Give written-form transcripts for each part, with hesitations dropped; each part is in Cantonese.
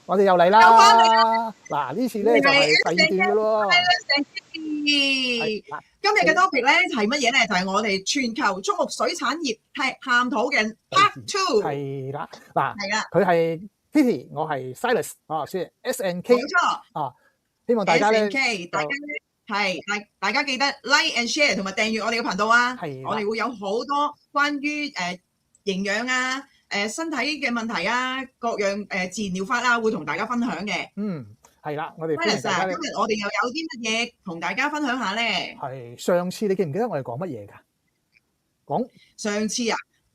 我哋又嚟又返嚟啦！嗱，呢次咧就係第二段嘅咯。今日嘅 topic 咧係乜嘢咧？就係我哋全球畜牧水產業係探討嘅 Part Two。係啦，嗱，係啦，佢係 Kitty，我係 Silas 啊，所以 SNK 冇錯啊，希望大家咧 SNK，大家記得 like and share 同埋訂閱我哋嘅頻道啊！我哋會有好多關於營養啊、身體嘅問題啊、各樣自然療法啊，會同大家分享嘅。係啦，我哋今日我哋又有啲乜嘢同大家分享下咧？係上次你記唔記得我哋講乜嘢㗎？講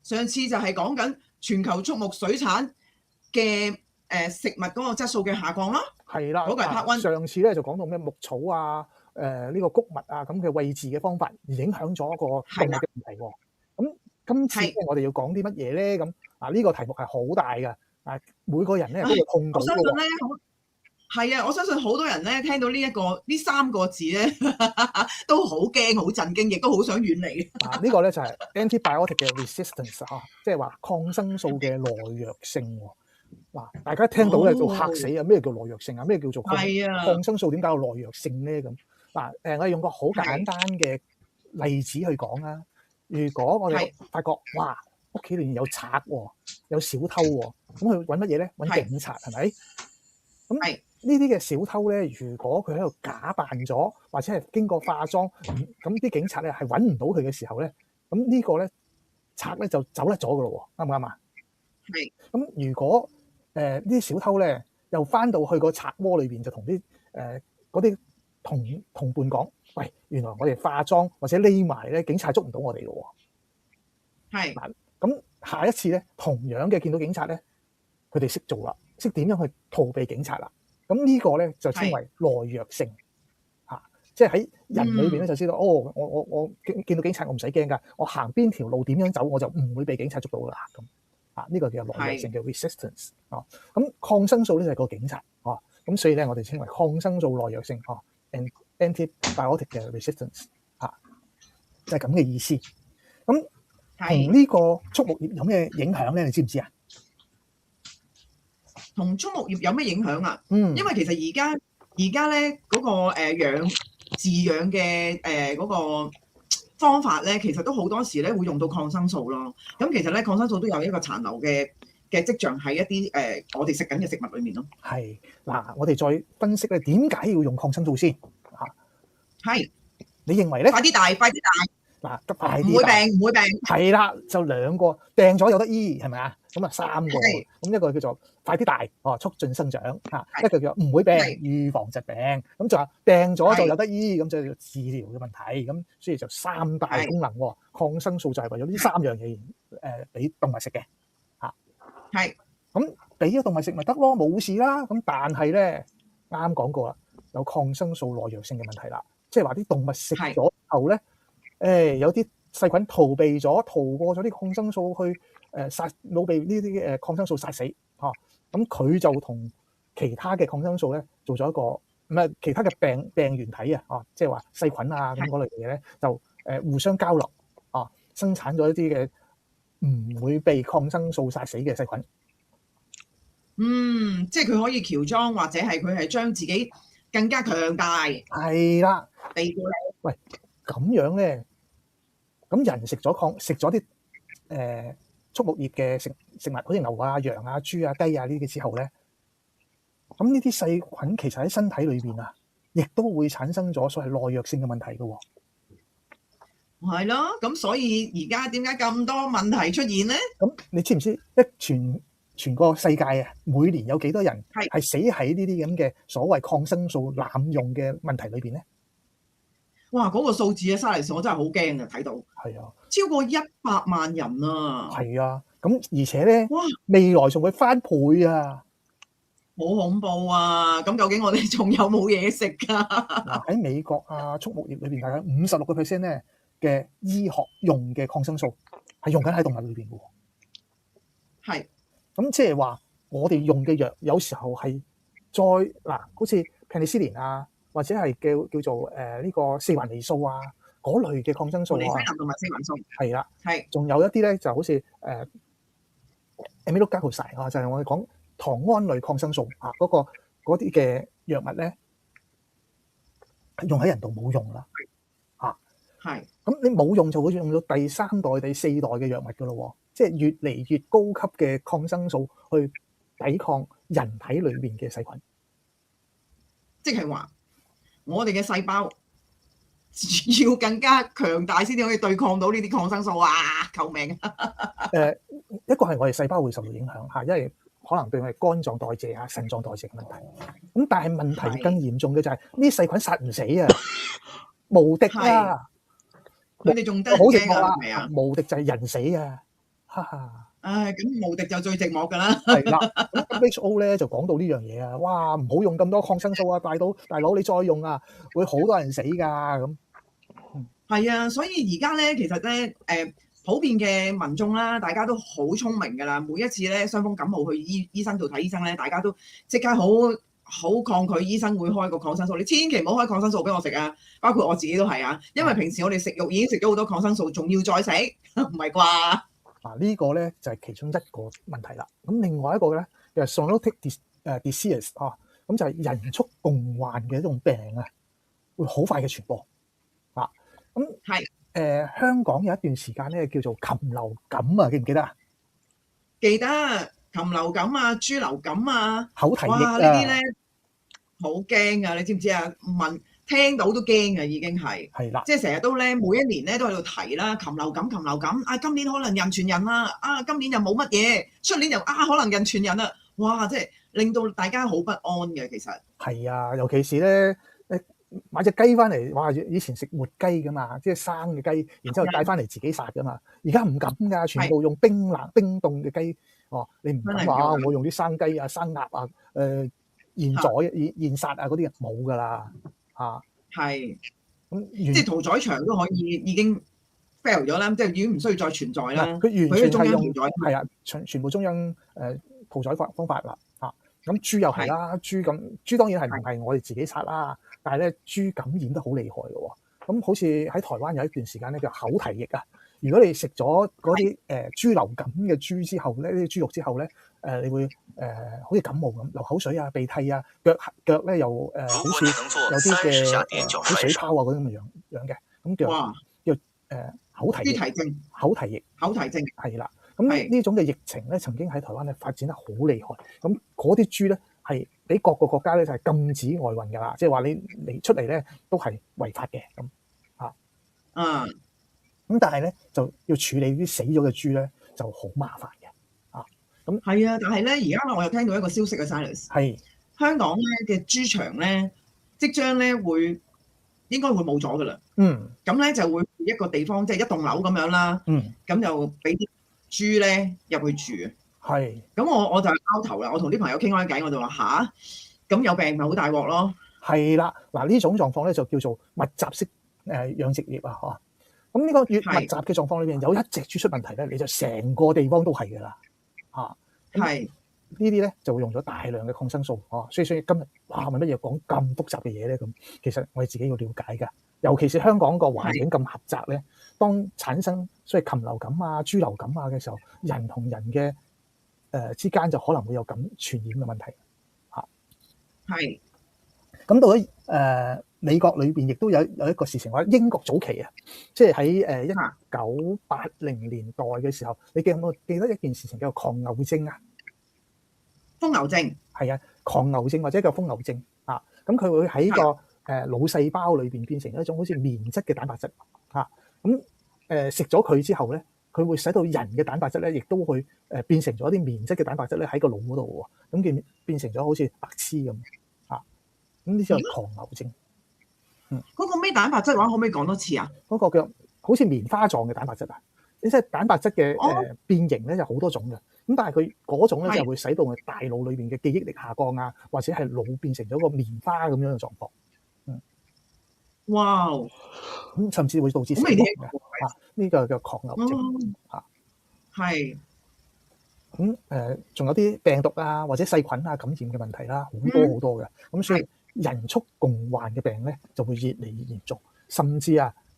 上次就係講緊全球畜牧水產嘅食物嗰個質素嘅下降咯。係啦，嗰個係 Part One。上次咧就講到咩牧草啊、呢個穀物啊咁嘅餵飼嘅方法，而影響咗個動物嘅問題喎。咁今次咧我哋要講啲乜嘢咧？咁呢個題目係好大㗎，每個人咧都會碰到嘅。係啊，我相信好多人咧聽到呢三個字咧，都好驚、好震驚，亦都好想遠離。呢個咧就係 antibiotic 嘅 resistance 即係話抗生素嘅耐藥性喎。嗱，大家聽到咧就嚇死啊！咩叫耐藥性啊？咩叫做抗生素點解有耐藥性咧？咁我哋用個好簡單嘅例子去講啊。如果我哋發覺哇，屋企裏面有賊喎，有小偷喎，咁佢揾乜嘢咧？揾警察係咪？咁呢啲嘅小偷咧，如果佢喺度假扮咗，或者係經過化妝，咁啲警察咧係揾唔到佢嘅時候咧，咁呢個咧賊咧就走甩咗噶咯喎，啱唔啱啊？係。咁如果呢啲小偷咧又翻到去個賊窩裏邊，就同啲嗰啲同伴講：喂，原來我哋化妝或者匿埋咧，警察捉唔到我哋咯喎。係。嗱，咁下一次咧，同樣嘅見到警察咧，佢哋識做啦，識點樣去逃避警察啦。咁呢個咧就稱為耐藥性嚇，即係喺人裏邊咧就知道，我見到警察我唔使驚㗎，我行邊條路點樣走我就唔會被警察捉到㗎啦。咁呢個叫耐藥性嘅 resistance 啊。咁抗生素咧就係個警察啊，咁所以咧我哋稱為抗生素耐藥性啊 ，antibiotic 嘅 resistance 嚇，就係咁嘅意思。咁同呢個畜牧業有咩影響咧？你知唔知啊？同畜牧業有咩影響啊？因為其實而家咧嗰個飼養嘅嗰個方法咧，其實都好多時咧會用到抗生素咯。咁其實咧抗生素都有一個殘留嘅跡象喺一啲我哋食緊嘅食物裏面咯。係嗱，我哋再分析咧點解要用抗生素先嚇？係，你認為咧？快啲大！嗱，得快啲，唔會病。係啦，就兩個病咗有得醫，係咪啊？咁啊三個，咁一個叫做快啲大，促進生長嚇；一個叫唔會病，預防疾病。咁就話病咗就有得醫，咁就係治療嘅問題。咁所以就三大功能喎。抗生素就係為咗呢三樣嘢俾動物食嘅嚇。係，咁俾咗動物食咪得咯，冇事啦。咁但係咧，啱講過啦，有抗生素耐藥性嘅問題啦，即係話啲動物食咗後咧。有啲細菌逃過咗啲抗生素去腦被呢啲抗生素殺死嚇，咁佢就同其他嘅抗生素咧做咗一個唔係其他嘅病原體啊，即係話細菌啊咁嗰類嘅嘢咧，就互相交流啊，生產咗一啲嘅唔會被抗生素殺死嘅細菌。即係佢可以喬裝，或者係佢係將自己更加強大。係啦，避過你。喂，咁樣咧。咁人食咗啲畜牧業嘅食物，好似牛啊、羊啊、豬啊、雞啊呢啲之後咧，咁呢啲細菌其實喺身體裏邊啊，亦都會產生咗所謂耐藥性嘅問題嘅喎。係咯，咁所以而家點解咁多問題出現咧？咁你知唔知全個世界啊，每年有幾多人係死喺呢啲咁嘅所謂抗生素濫用嘅問題裏邊咧？哇！嗰個數字啊，沙黎士，我真係好驚啊！睇到係啊，超過100萬人啊！係啊，咁而且咧，哇！未來仲會翻倍啊！好恐怖啊！咁究竟我哋仲有冇嘢食㗎？嗱，喺美國啊，畜牧業裏邊，大概56%咧嘅醫學用嘅抗生素係用緊喺動物裏邊嘅喎。係，咁即係話我哋用嘅藥有時候係再嗱，好似 penicillin 啊。或者係叫做呢個四環髭素啊，嗰類嘅抗生素啊，同埋四環素係啦，仲有一啲咧就好似amyloglycoside啊，就係我哋講糖胺類抗生素嗰啲嘅藥物咧，用喺人度冇用啦。係。咁你冇用就會用到第3代、第4代嘅藥物噶咯，即係越嚟越高級嘅抗生素去抵抗人體裏面嘅細菌。即係話，我哋嘅細胞要更加強大先至可以對抗到呢啲抗生素啊！救命！一個係我哋細胞會受到影響嚇，因為可能對我哋肝臟代謝啊、腎臟代謝嘅問題。咁但係問題更嚴重嘅就係呢啲細菌殺唔死啊，無敵啊！佢哋仲得好寂寞係咪啊？無敵就係人死啊！哈哈！唉，咁無敵就最寂寞㗎啦。係啦，咁 WHO 咧就講到呢樣嘢啊，哇！唔好用咁多抗生素啊，大佬你再用啊，會好多人死㗎咁。係啊，所以而家咧其實咧普遍嘅民眾啦，大家都好聰明㗎啦。每一次咧傷風感冒去醫生度睇醫生咧，大家都即刻好抗拒醫生會開個抗生素。你千祈唔好開抗生素俾我食啊！包括我自己都係啊，因為平時我哋食肉已經食咗好多抗生素，仲要再食，唔係啩？呢個咧就係其中一個問題啦。咁另外一個咧就係 zoonotic disease 咁就係人畜共患嘅一種病啊，會好快嘅傳播啊。咁係香港有一段時間咧叫做禽流感啊，記唔記得啊？記得禽流感啊、豬流感啊、口蹄疫啊，呢啲咧好驚啊！你知唔知啊？聽到都驚啊，已經係啦，即係成日都咧，每一年咧都喺度提啦，禽流感啊，今年可能人傳人啦，今年又冇乜嘢，出年又可能人傳人啦，哇！即係令到大家好不安嘅，其實係啊，尤其是咧買隻雞翻嚟，哇！以前食活雞噶嘛，即係生嘅雞，然之後帶翻嚟自己殺噶嘛，而家唔敢㗎，全部用冰凍嘅雞，你唔敢話我用啲生雞啊、生鴨啊、現殺啊嗰啲冇㗎啦。係咁，即係屠宰場都可以已經 fail 咗啦，即係已經唔需要再存在啦。佢完全係用屠宰，係啊，全部中央屠宰方法啦。咁豬又係啦，豬當然係唔係我哋自己殺啦，但係咧豬感染得好厲害嘅喎。咁好似喺台灣有一段時間咧叫口蹄疫啊。如果你食咗嗰啲豬流感嘅豬之後咧，呢啲豬肉之後咧，你會好似感冒咁流口水啊、鼻涕啊，腳咧又好似有啲嘅啲水泡啊嗰啲咁嘅樣嘅，咁叫口蹄疫。口蹄疫係啦。咁呢種嘅疫情咧，曾經喺台灣咧發展得好厲害。咁嗰啲豬咧係俾各個國家咧就係禁止外運㗎啦，即係話你嚟出嚟咧都係違法嘅咁嚇。咁但係咧就要處理啲死咗嘅豬咧就好麻煩嘅咁係啊，但係咧而家我又聽到一個消息嘅 Silas 係香港咧嘅豬場咧即將咧應該會冇咗㗎啦。咁咧就會一個地方即係一棟樓咁樣啦。咁就俾啲豬咧入去住啊。咁我就拗頭啦。我同啲朋友傾開偈，我就話吓，咁有病咪好大鑊咯。係啦，嗱呢種狀況咧就叫做密集式養殖業啊。咁呢個越密集嘅狀況裏邊有一隻豬出問題咧，你就成個地方都係㗎啦。呢啲咧就會用咗大量嘅抗生素。所以今日哇問乜嘢講咁複雜嘅嘢咧？咁其實我哋自己要了解㗎。尤其是香港個環境咁狹窄咧，當產生所謂禽流感啊、豬流感啊嘅時候，人同人嘅之間就可能會有咁傳染嘅問題。咁到咗美國裏邊亦都有一個事情，話英國早期啊，即係喺1980年代嘅時候，你有冇記得一件事情叫做狂牛症啊？瘋牛症係啊，狂牛症或者叫瘋牛症啊，咁佢會喺個腦細胞裏邊變成一種好似棉質嘅蛋白質嚇，咁食咗佢之後咧，佢會使到人嘅蛋白質咧，亦都會變成咗啲棉質嘅蛋白質咧喺個腦嗰度喎，咁變成咗好似白痴咁嚇，咁呢啲係狂牛症。嗰個咩蛋白質話可唔可以講多次啊？嗰個叫好似棉花狀嘅蛋白質啊，即係蛋白質嘅變形咧，有好多種嘅。咁但係佢嗰種咧就會使到我大腦裏邊嘅記憶力下降啊，或者係腦變成咗個棉花咁樣嘅狀況。哇！咁甚至會導致死亡嘅。呢個叫狂牛症嚇。係。咁仲有啲病毒啊，或者細菌啊感染嘅問題啦，好多嘅。咁所以人畜共患嘅病咧就會越嚟越嚴重，甚至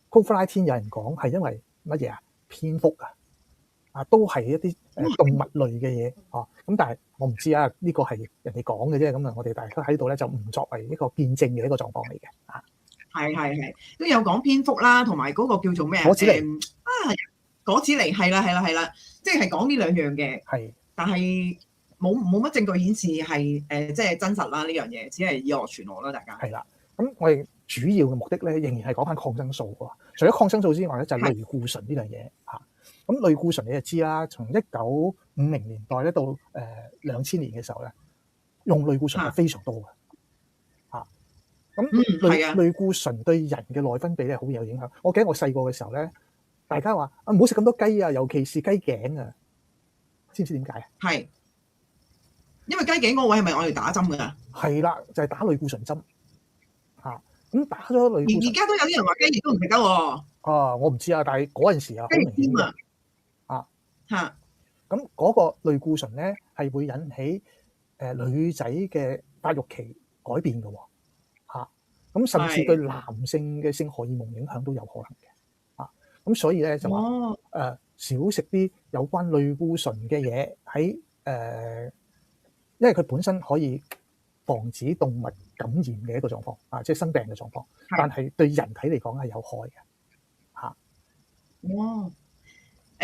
COVID-19有人講係因為乜嘢啊？蝙蝠啊都係一啲動物類嘅嘢啊。咁但係我唔知啊，呢個係人哋講嘅啫。咁啊，我哋大家喺度咧就唔作為一個見證嘅一個狀況嚟嘅啊。係都有講蝙蝠啦，同埋嗰個叫做咩啊？果子狸果子狸係啦，即係講呢兩樣嘅。係，但係冇乜證據顯示係即係真實啦呢樣嘢，只係以訛傳訛啦，大家。係啦，咁我哋主要嘅目的咧，仍然係講翻抗生素喎。除咗抗生素之外咧，就係類固醇呢樣嘢嚇。咁類固醇你就知啦，從1950年代咧到2000年嘅時候咧，用類固醇係非常多嘅嚇。咁類固醇對人嘅內分泌咧好有影響。我記得我細個嘅時候咧，大家話唔好食咁多雞啊，尤其是雞頸啊，知唔知點解啊？係，因為雞頸嗰位係咪我哋打針㗎？係啦，就係打類固醇針嚇。咁打咗類固醇，而家都有啲人話雞翼都唔食得喎。我唔知啊，但係嗰陣時啊，好明顯嘅嚇。咁嗰個類固醇咧係會引起女仔嘅發育期改變嘅喎嚇。咁甚至對男性嘅性荷爾蒙影響都有可能嘅嚇。咁所以咧就話少食啲有關類固醇嘅嘢喺因為佢本身可以防止動物感染嘅一個狀況啊，即係生病嘅狀況，但係對人體嚟講係有害嘅嚇。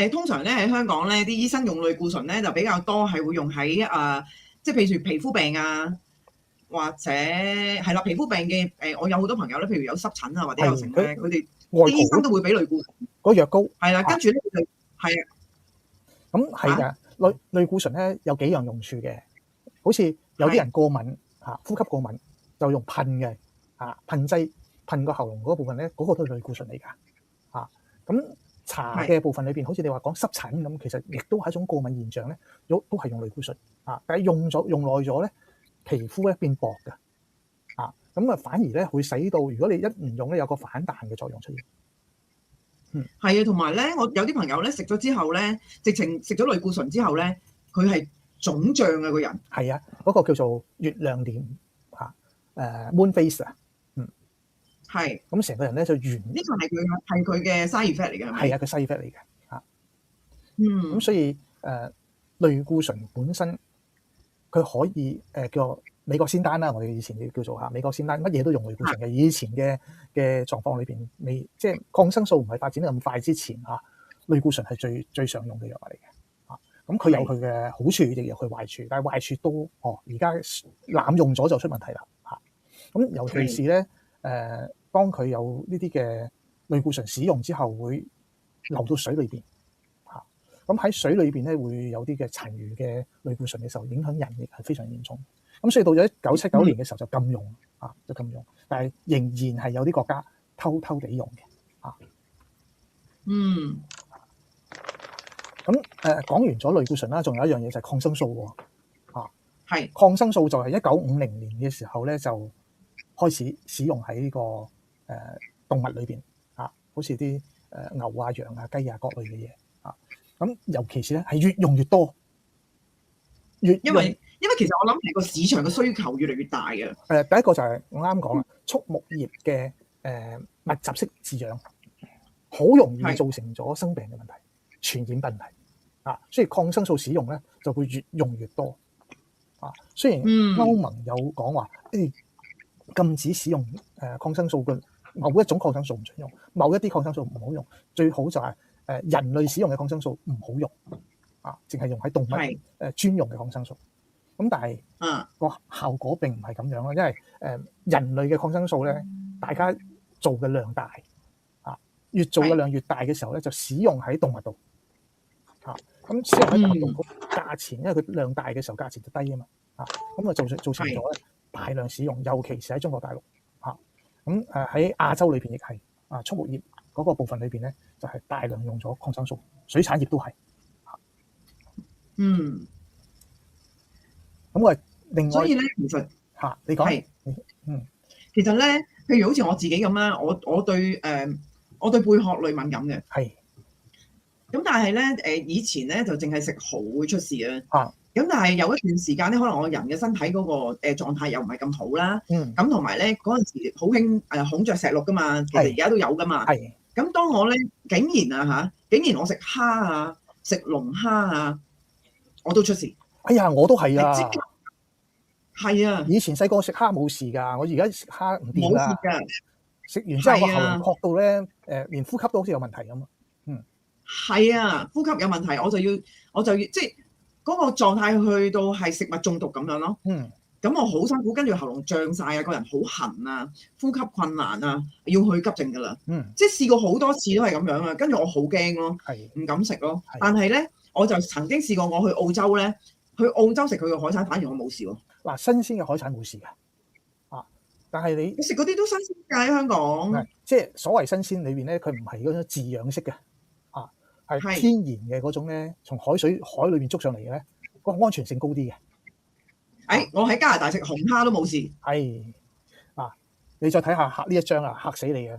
通常咧喺香港咧，啲醫生用類固醇咧就比較多係會用喺即係譬如皮膚病啊，或者係啦皮膚病嘅我有好多朋友咧，譬如有濕疹啊或者有成咧，佢哋啲醫生都會俾類固醇嗰藥膏係啦，跟住咧就係啊。咁係㗎，類固醇咧有幾樣用處嘅，好似有啲人過敏呼吸過敏就用噴嘅噴劑噴個喉嚨嗰部分咧，嗰個都係類固醇嚟㗎咁搽嘅部分裏邊，好似你話講濕疹咁，其實亦都係一種過敏現象咧，都係用類固醇但係用耐咗咧，皮膚咧變薄㗎咁反而咧會使到如果你一唔用咧，有個反彈嘅作用出現。係啊，同埋咧，我有啲朋友咧食咗之後咧，直情食咗類固醇之後咧，佢係腫脹嘅個人。係啊，嗰個叫做月亮臉moon face 係。咁成個人咧就圓。呢個係佢嘅 side effect 嚟嘅，係咪？係啊，佢 side effect 嚟嘅咁所以類固醇本身佢可以叫美國仙丹啦，我哋以前叫做美國仙丹，乜嘢都用類固醇嘅。以前嘅狀況裏邊，未即係抗生素唔係發展得咁快之前類固醇係最常用嘅藥物嚟嘅咁佢有佢嘅好處，亦有佢壞處，但係壞處都而家濫用咗就出問題啦咁尤其是咧當佢有呢啲嘅類固醇使用之後，會流到水裏邊咁喺水裏邊咧會有啲嘅殘餘嘅類固醇嘅時候，影響人亦係非常嚴重。咁所以到咗1979年嘅時候就禁用就禁用，但係仍然係有啲國家偷地用嘅咁講完咗類固醇啦，仲有一樣嘢就係抗生素喎係抗生素就係1950年嘅時候咧就開始使用喺呢個動物裏邊好似啲牛啊、羊啊、雞啊各類嘅嘢咁尤其是咧係越用越多，因為其實我諗係個市場嘅需求越嚟越大嘅。第一個就係我啱講啦，畜牧業嘅密集式飼養，好容易造成咗生病嘅問題、傳染問題所以抗生素使用咧就會越用越多雖然歐盟有講話禁止使用抗生素嘅某一種抗生素唔準用，某一啲抗生素唔好用，最好就係人類使用嘅抗生素唔好用淨係用喺動物專用嘅抗生素。咁但係個效果並唔係咁樣咯，因為人類嘅抗生素咧，大家做嘅量大越做嘅量越大嘅時候咧，就使用喺動物度咁使用喺動物度價錢，因為佢量大嘅時候價錢就低啊嘛咁啊造成咗咧大量使用，尤其是喺中國大陸咁喺亞洲裏邊亦係畜牧業嗰個部分裏邊咧，就係大量用咗抗生素，水產業都係咁我另外，所以咧其實你講係其實咧，譬如好似我自己咁啦，我對貝殼類敏感嘅咁，但係咧以前咧就淨係食蠔會出事啦咁但係有一段時間咧，可能我人嘅身體嗰個狀態又唔係咁好啦咁同埋咧嗰陣時好興孔雀石綠噶嘛，其實而家都有噶嘛咁當我咧竟然我食蝦食龍蝦啊，我都出事。哎呀，我都係啊！係啊，以前細個食蝦冇事㗎，我而家食蝦唔掂冇事㗎。㗎。食完之後個係啊，喉嚨確到咧，連呼吸都好似有問題咁啊。係啊，呼吸有問題，我就要即係嗰個狀態去到係食物中毒咁樣咯。咁我好辛苦，跟住喉嚨脹晒啊，個人好痕啊，呼吸困難啊，要去急症㗎啦。即係試過好多次都係咁樣啊，跟住我好驚咯，唔敢食咯。但係咧，我就曾經試過我去澳洲咧，去澳洲食佢嘅海產，反而我冇事喎。嗱，新鮮嘅海產冇事㗎，但係你食嗰啲都新鮮㗎喺香港。即係所謂新鮮裏邊咧，佢唔係嗰種飼養式嘅，係天然嘅嗰種咧，從海裏邊捉上嚟嘅咧，個安全性高啲嘅。我喺加拿大食紅蝦都冇事。你再睇下呢一張啊，嚇死你嘅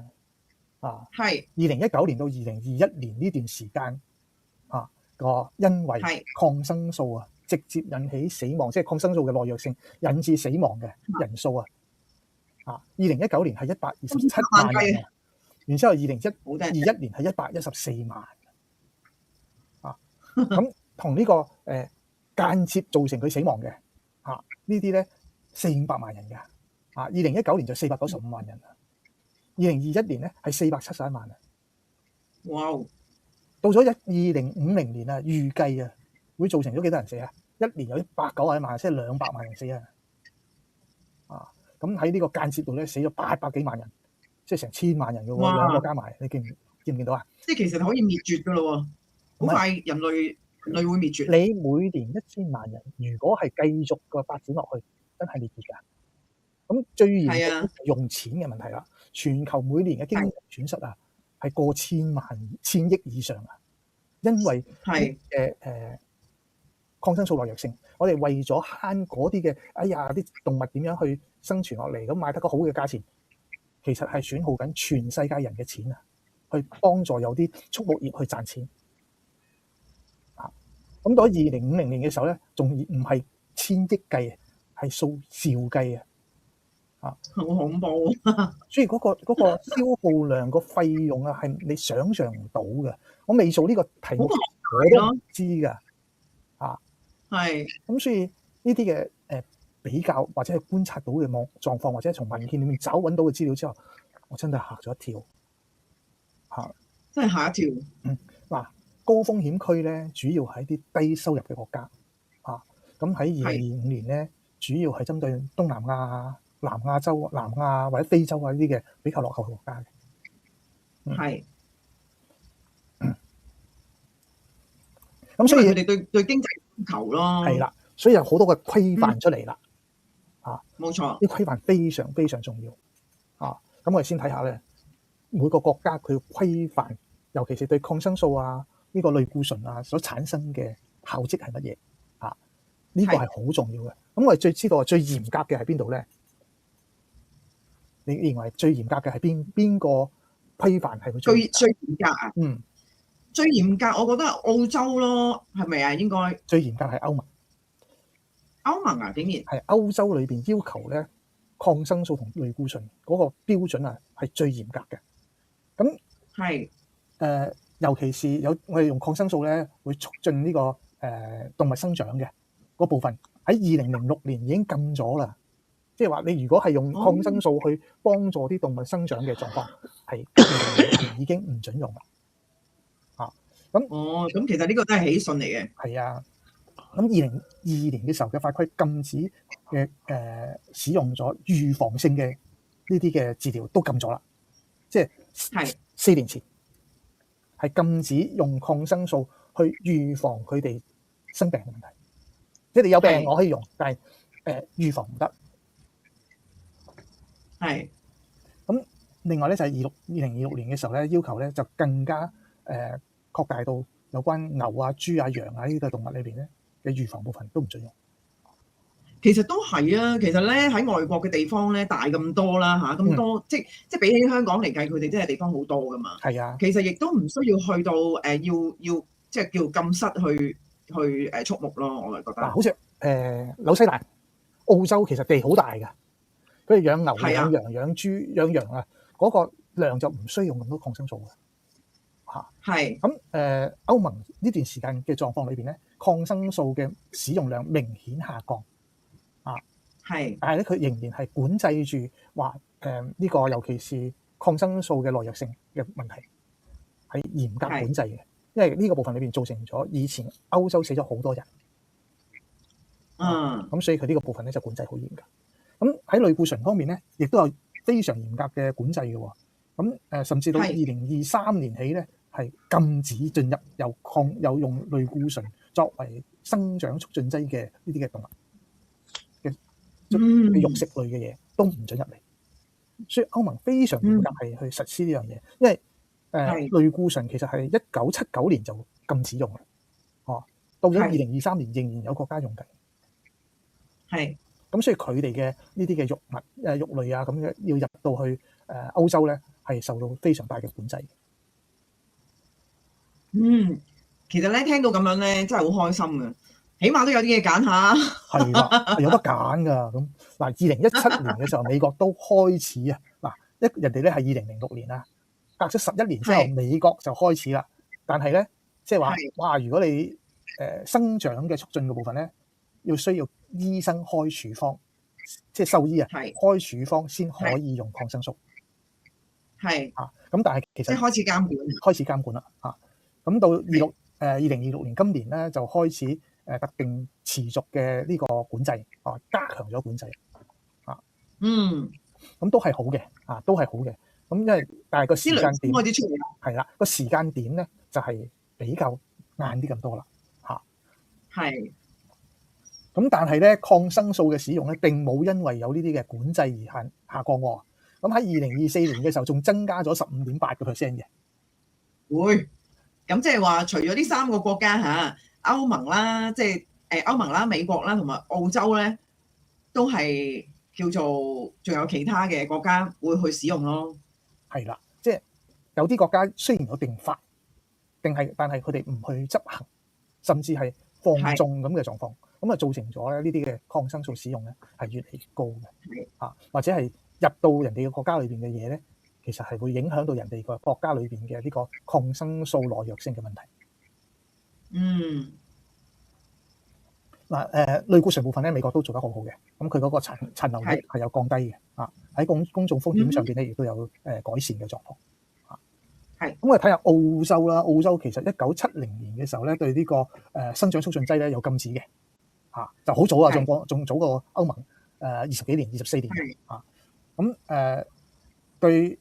2019年到2021年呢段時間因為抗生素直接引起死亡，即係抗生素嘅耐藥性引致死亡嘅人數2019年係127萬人，然之後2021年係114萬。咁同呢個間接造成佢死亡嘅呢啲咧400-500萬人㗎。2019年就495萬人，2021年咧係471萬啊。哇！到咗2050年啊，預計會造成咗幾多人死啊？一年有191萬，即係200萬人死啊！咁喺呢個間接度咧死咗800幾萬人，即係成1000萬人嘅喎，兩個加埋，你見唔見到啊？即係其實可以滅絕㗎咯喎，好快人類會滅絕。你每年1000萬人，如果係繼續個發展落去，真係滅絕㗎。咁最嚴重係用錢嘅問題啦。全球每年嘅經濟損失係過千億以上啊，因為抗生素耐藥性，我哋為咗慳嗰啲嘅，啲動物點樣去生存落嚟，咁買得個好嘅價錢，其實係損耗緊全世界人嘅錢啊，去幫助有啲畜牧業去賺錢。咁到2050年嘅時候咧，仲唔係千億計，係數兆計啊！好恐怖所以嗰個消耗量個費用係你想象唔到嘅。我未做呢個題目，我都唔知㗎。咁所以呢啲嘅比較或者係觀察到嘅狀況，或者從文獻裏面找揾到嘅資料之後，我真係嚇咗一跳。真係嚇一跳。高風險區咧，主要係一啲低收入嘅國家。咁喺2025年咧，主要係針對東南亞、南亞洲、南亞或者非洲呢啲嘅比較落後嘅國家嘅。咁所以佢哋對經濟要求咯。係啦，所以有好多嘅規範出嚟啦。冇錯。啲規範非常非常重要。咁我哋先睇下咧，每個國家佢規範，尤其是對抗生素呢個類固醇所產生嘅效績係乜嘢？呢個係好重要嘅。咁我哋最知道最嚴格嘅係邊度咧？你認為最嚴格嘅係邊個規範係會最嚴格啊？最嚴格，我覺得澳洲咯，係咪啊？應該最嚴格係歐盟。歐盟竟然係歐洲裏邊要求咧，抗生素同類固醇嗰個標準係最嚴格嘅。咁尤其是我哋用抗生素咧，會促進呢個動物生長嘅嗰部分，喺2006年已經禁咗啦。即係話你如果係用抗生素去幫助啲動物生長嘅狀況，係已經唔準用啦。咁其實呢個都係喜訊嚟嘅。係啊。咁2022年嘅時候嘅法規禁止嘅使用咗預防性嘅呢啲嘅治療都禁咗啦。即係4年前係禁止用抗生素去預防佢哋生病嘅問題。即係你有病我可以用，但係預防唔得。咁另外咧就係2026年嘅時候咧，要求咧就更加擴大到有關牛豬羊呢啲嘅動物裏邊咧嘅預防部分都唔準用。其實都係啊，其實咧喺外國嘅地方咧大咁多啦咁多即係比起香港嚟計，佢哋真係地方好多噶嘛。係啊，其實亦都唔需要去到要即係叫禁室去畜牧咯，我係覺得。好似紐西蘭、澳洲其實地好大㗎，佢哋養牛、養羊、養豬、養羊嗰個量就唔需要用咁多抗生素嘅。嚇。係。咁歐盟呢段時間嘅狀況裏邊咧，抗生素嘅使用量明顯下降啊。係。但係咧，佢仍然係管制住話呢個，尤其是抗生素嘅耐藥性嘅問題係嚴格管制嘅，因為呢個部分裏邊造成咗以前歐洲死咗好多人。咁所以佢呢個部分咧就管制好嚴格。咁喺類固醇方面咧，亦都有非常嚴格嘅管制嘅喎。咁甚至到2023年起咧，係禁止進入有用類固醇作為生長促進劑嘅呢啲嘅動物嘅肉食類嘅嘢都唔准入嚟。所以歐盟非常嚴格係去實施呢樣嘢，因為類固醇其實係1979年就禁止用啦。到咗2023年仍然有國家用緊。係。咁所以佢哋嘅呢啲嘅肉類啊，咁樣要入到去歐洲咧，係受到非常大嘅管制。其實咧聽到咁樣咧，真係好開心嘅，起碼都有啲嘢揀下。係啦，有得揀㗎。咁嗱，2017年嘅時候，美國都開始啊。嗱，人哋咧係2006年啊，隔咗11年之後，美國就開始啦。但係咧，即係話，哇！如果你生長嘅促進嘅部分咧，需要醫生開處方，即係獸醫啊，開處方先可以用抗生素。係咁但係其實即係開始監管啦。咁到2026年今年咧就開始特定持續嘅呢個管制加強咗管制。咁都係好嘅都係好嘅。咁因為但係個時間點開始出嚟係啦，個時間點咧就係比較晏啲咁多啦。係。咁但係咧，抗生素嘅使用咧並冇因為有呢啲嘅管制而下降喎。咁喺2024年嘅時候仲增加咗15.8%嘅。會。咁即係話，除咗呢3個國家嚇，歐盟啦，即係歐盟啦、美國啦同埋澳洲咧，都係叫做仲有其他嘅國家會去使用咯。係啦，即係有啲國家雖然有定法，但係佢哋唔去執行，甚至係放縱咁嘅狀況，咁啊造成咗咧呢啲嘅抗生素使用咧係越嚟越高嘅。或者係入到人哋嘅國家裏邊嘅嘢咧，其實係會影響到人哋個國家裏邊嘅呢個抗生素耐藥性嘅問題。類固醇部分咧，美國都做得好好嘅。咁佢嗰個殘留率係有降低嘅。喺公眾風險上邊咧，亦都有改善嘅狀況。咁我哋睇下澳洲啦。澳洲其實1970年嘅時候咧，對呢個生長促進劑咧有禁止嘅。就好早啊，仲早過歐盟20幾年、24年。咁對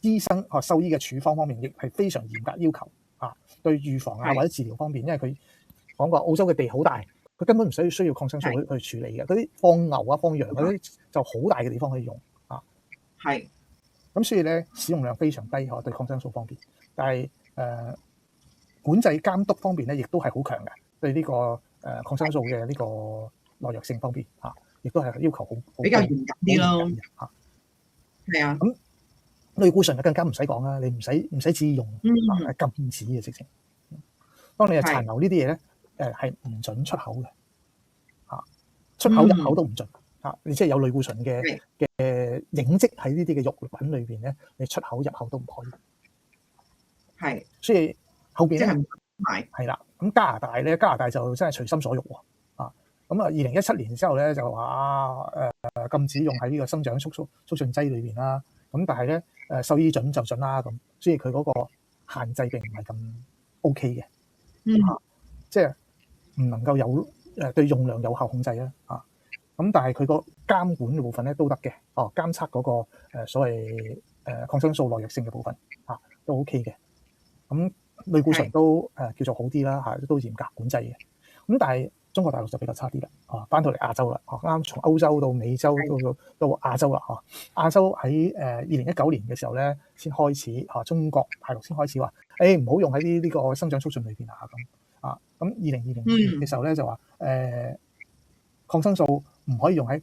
醫生獸醫嘅處方方面，亦係非常嚴格要求。對預防或者治療方面，因為佢講過澳洲嘅地好大，佢根本唔需要抗生素去處理嘅。嗰啲放牛啊、放羊嗰啲就好大嘅地方可以用。咁所以咧使用量非常低對抗生素方面。但係管制監督方面咧，亦都係好強嘅。對呢個抗生素嘅呢個耐藥性方面亦都係要求好比較嚴格啲咯。咁類固醇就更加唔使講啦，你唔使自用，係禁止嘅直情。當你係殘留呢啲嘢咧，係唔準出口嘅。出口入口都唔準。你即係有類固醇嘅影跡喺呢啲嘅肉品裏邊咧，你出口入口都唔可以。所以後邊咧係啦。咁加拿大就真係隨心所欲喎。咁2017年之後咧就話禁止用喺呢個生長促進劑裏邊啦。咁但係咧獸醫準就準啦。咁所以佢嗰個限制並唔係咁 OK 嘅。即係唔能夠有對用量有效控制啦。咁但係佢個監管嘅部分咧都得嘅。監測嗰個所謂抗生素耐藥性嘅部分都 OK 嘅。咁類固醇都叫做好啲啦，都嚴格管制嘅。咁但係中國大陸就比較差啲啦。翻到嚟亞洲啦，啱從歐洲到美洲到亞洲啦。亞洲喺2019年嘅時候咧，先開始中國大陸先開始話唔好用喺呢個生長促進裏邊咁2020年嘅時候咧就話抗生素唔可以用喺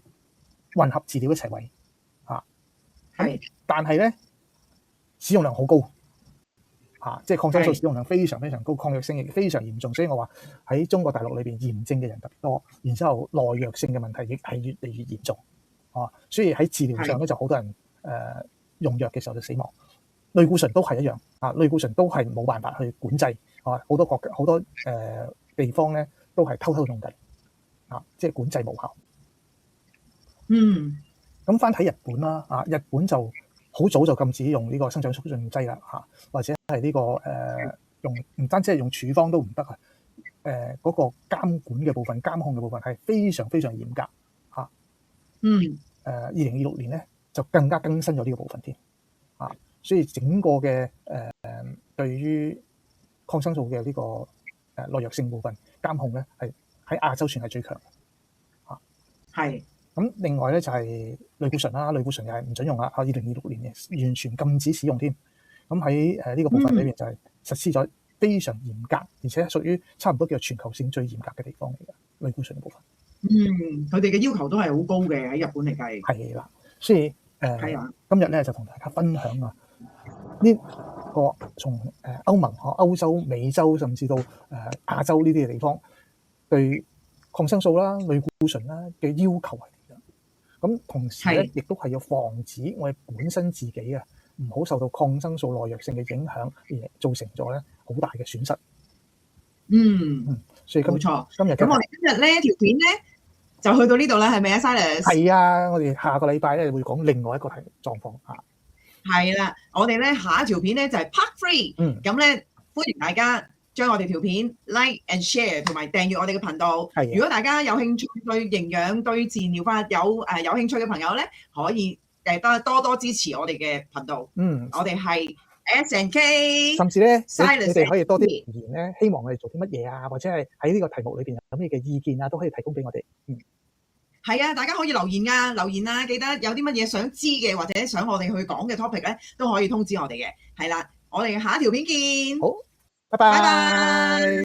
混合治療一齊餵。但係咧使用量好高。即係抗生素使用量非常非常高，抗藥性亦非常嚴重，所以我話喺中國大陸裏邊炎症嘅人特別多，然之後耐藥性嘅問題亦係越嚟越嚴重。所以喺治療上咧就好多人用藥嘅時候就死亡。類固醇都係一樣啊，類固醇都係冇辦法去管制啊，好多國好多地方咧都係偷偷用緊啊，即係管制無效。咁翻睇日本啦，啊，日本就好早就禁止用呢個生長促進劑啦，嚇，或者係呢個用唔單止係用處方都唔得啊，嗰個監管嘅部分、監控嘅部分係非常非常嚴格嚇。2026年咧就更加更新咗呢個部分添啊，所以整個嘅對於抗生素嘅呢個耐藥性部分監控咧係喺亞洲算係最強嘅嚇。係。咁另外咧就係類固醇啦，類固醇又係唔準用啦，2026年嘅完全禁止使用添。咁喺呢個部分裏邊就係實施咗非常嚴格，而且屬於差唔多叫全球性最嚴格嘅地方嚟嘅類固醇嘅部分。佢哋嘅要求都係好高嘅喺日本嚟計。係啦，所以今日咧就同大家分享啊，呢個從歐盟、歐洲、美洲甚至到亞洲呢啲嘅地方對抗生素啦、類固醇啦嘅要求係點樣？咁同時咧，亦都係要防止我哋本身自己啊，唔好受到抗生素耐藥性嘅影響，而造成咗咧好大嘅損失。所以冇錯。今日咁我哋今日咧條片咧就去到呢度啦，係咪啊 Silas？係啊，我哋下個禮拜咧會講另外一個狀況啊。係啦，我哋咧下一條片咧就係 Part 3。咁咧歡迎大家將我哋條片 like and share 同埋訂閱我哋嘅頻道。如果大家有興趣對營養、對自然療法有興趣嘅朋友咧，可以多多支持我哋嘅頻道。我哋係 S&K， 甚至咧你哋可以多啲留言咧，希望我哋做啲乜嘢啊，或者係喺呢個題目裏邊有咩嘅意見啊，都可以提供俾我哋。係啊，大家可以留言啊，記得有啲乜嘢想知嘅或者想我哋去講嘅 topic 咧，都可以通知我哋嘅。係啦，我哋下一條片見。好，拜拜。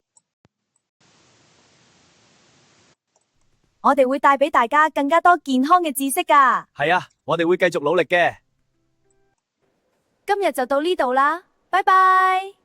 我哋會帶俾大家更加多健康嘅知識㗎。係啊，我哋會繼續努力嘅。今日就到呢度啦，拜拜。